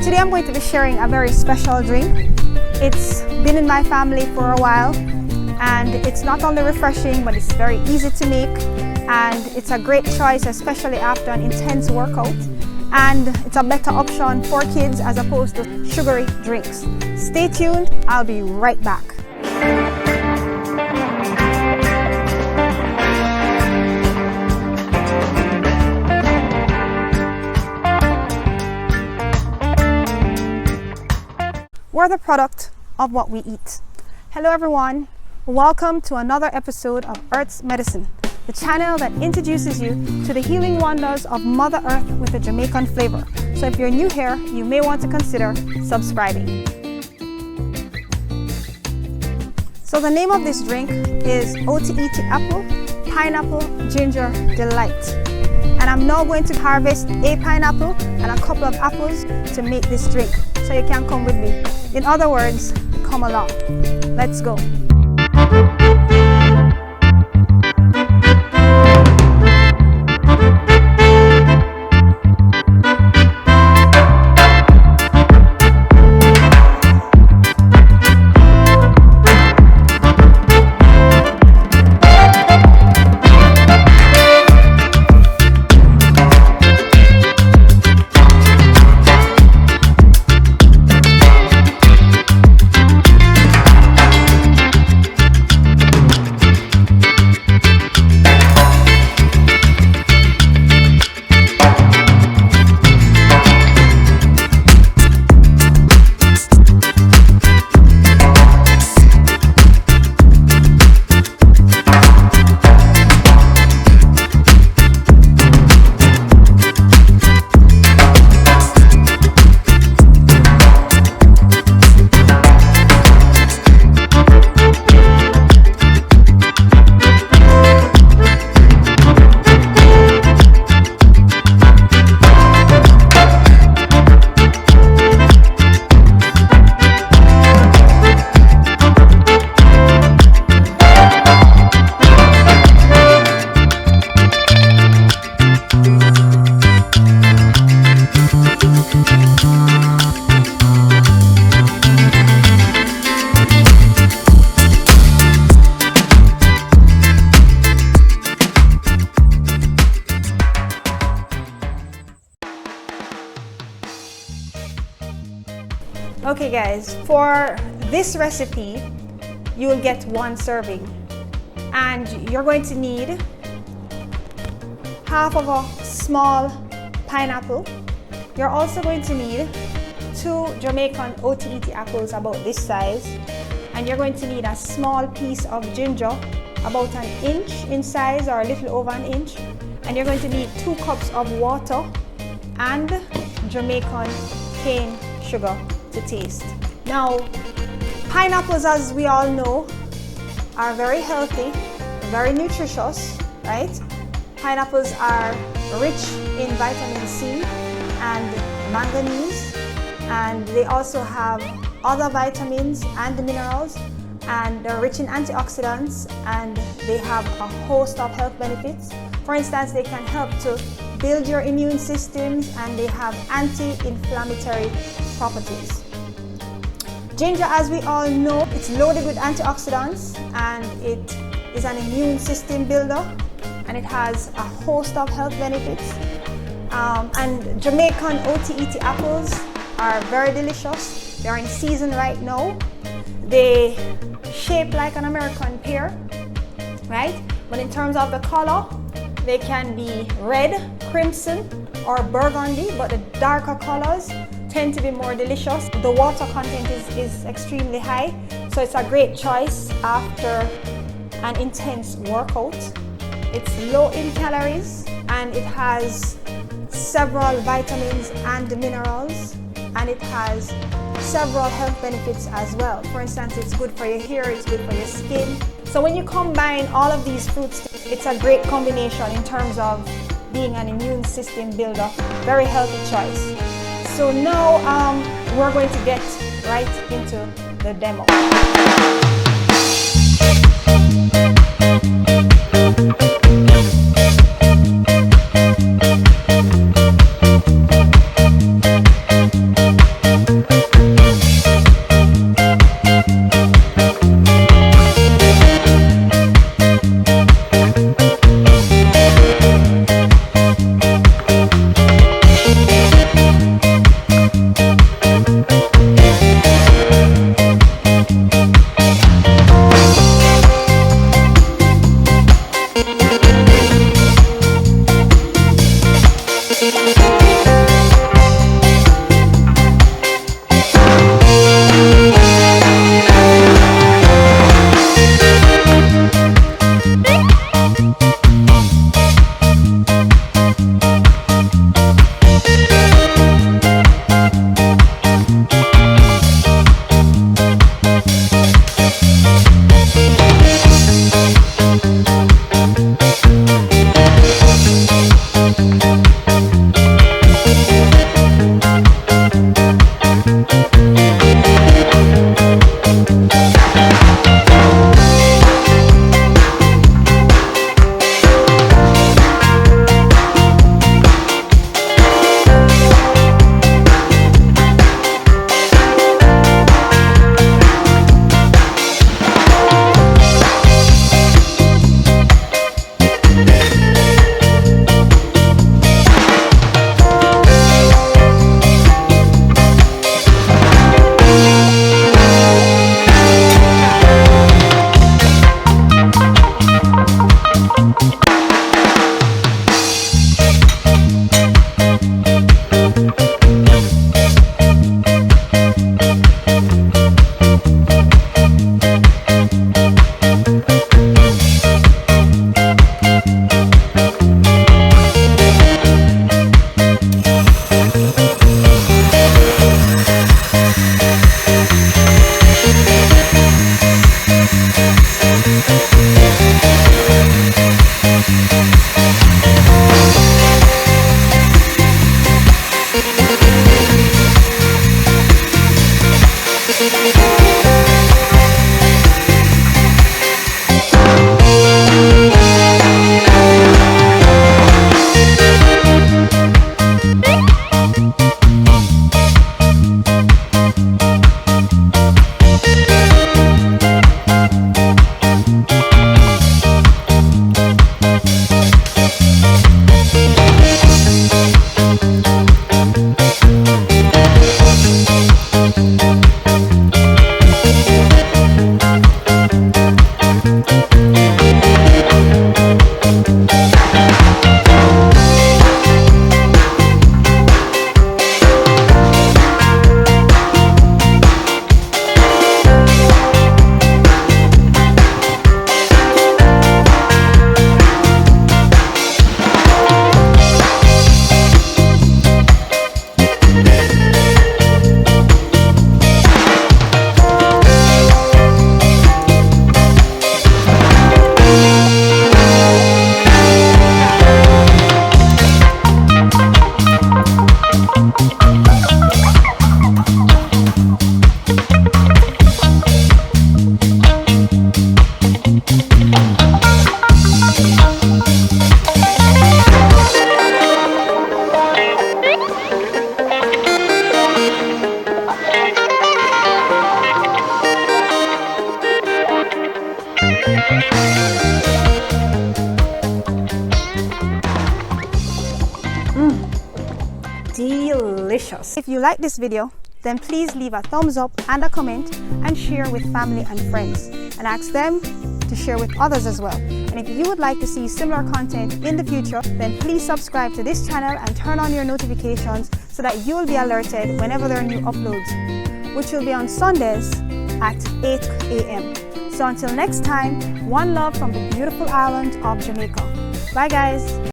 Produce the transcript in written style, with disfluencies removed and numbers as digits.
Today I'm going to be sharing a very special drink. It's been in my family for a while, and it's not only refreshing, but it's very easy to make, and it's a great choice, especially after an intense workout. And it's a better option for kids as opposed to sugary drinks. Stay tuned, I'll be right back. We're the product of what we eat. Hello everyone, welcome to another episode of Earth's Medicine, the channel that introduces you to the healing wonders of Mother Earth with a Jamaican flavor. So if you're new here, you may want to consider subscribing. So the name of this drink is Otaheite apple, pineapple, ginger delight. And I'm now going to harvest a pineapple and a couple of apples to make this drink. So you can come with me. In other words, come along. Let's go. Okay guys, for this recipe, you will get one serving. And you're going to need half of a small pineapple. You're also going to need 2 Jamaican Otaheite apples about this size. And you're going to need a small piece of ginger, about 1 inch in size or a little over 1 inch. And you're going to need 2 cups of water and Jamaican cane sugar to taste. Now, pineapples, as we all know, are very healthy, very nutritious, right? Pineapples are rich in vitamin C and manganese, and they also have other vitamins and minerals, and they're rich in antioxidants, and they have a host of health benefits. For instance, they can help to build your immune systems, and they have anti-inflammatory properties. Ginger, as we all know, it's loaded with antioxidants, and it is an immune system builder, and it has a host of health benefits. And Jamaican Otaheite apples are very delicious. They're in season right now. They shape like an American pear, right? But in terms of the color, they can be red, crimson, or burgundy, but the darker colors tend to be more delicious. The water content is extremely high, so it's a great choice after an intense workout. It's low in calories, and it has several vitamins and minerals, and it has several health benefits as well. For instance, it's good for your hair, it's good for your skin. So when you combine all of these fruits, it's a great combination in terms of being an immune system builder. Very healthy choice. So now we're going to get right into the demo. Delicious. If you like this video, then please leave a thumbs up and a comment and share with family and friends, and ask them to share with others as well. And if you would like to see similar content in the future, then please subscribe to this channel and turn on your notifications so that you will be alerted whenever there are new uploads, which will be on Sundays at 8 a.m. So until next time, one love from the beautiful island of Jamaica. Bye guys.